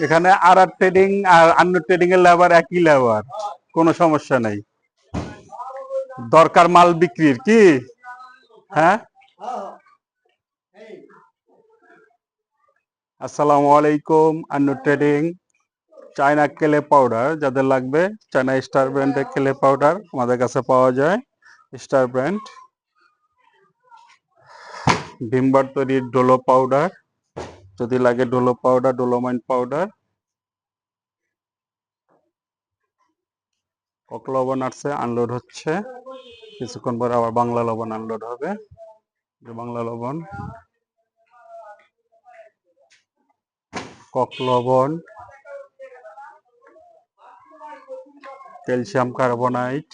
এখানে আর আর ট্রেডিং আর আন্নু ট্রেডিং এর লেবার একই লেবার, কোনো সমস্যা নাই। দরকার মাল বিক্রির কি? হ্যাঁ, আসসালামু আলাইকুম। আন্নু ট্রেডিং চায়না কেলে পাউডার যাদের লাগবে, চায়না স্টার ব্র্যান্ডের কেলে পাউডার আমাদের কাছে পাওয়া যায়। স্টার ব্র্যান্ড ভিমবার তৈরির ডোলো পাউডার, যদি লাগে ডোলো পাউডার, ডোলোমাইন পাউডার। কক লবণ আসছে, আনলোড হচ্ছে, কিছুক্ষণ পরে আবার বাংলা লবণ আনলোড হবে। বাংলা লবণ, কক লবণ, ক্যালসিয়াম কার্বনাইট,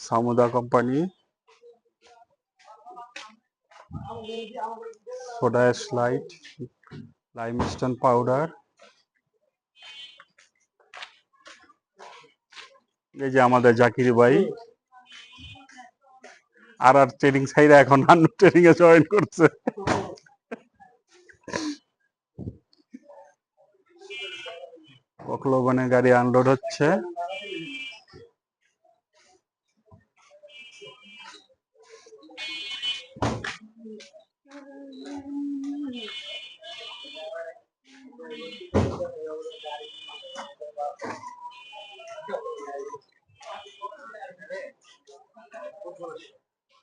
সামুদা কোম্পানি, সোডা স্লাইট, লাইমস্টোন পাউডার। এই যে আমাদের জাকির ভাই আর আর ট্রেডিং সাইডে এখন আন্নু ট্রেডিং এ জয়েন করছে। কক লবণের গাড়ি আনলোড হচ্ছে।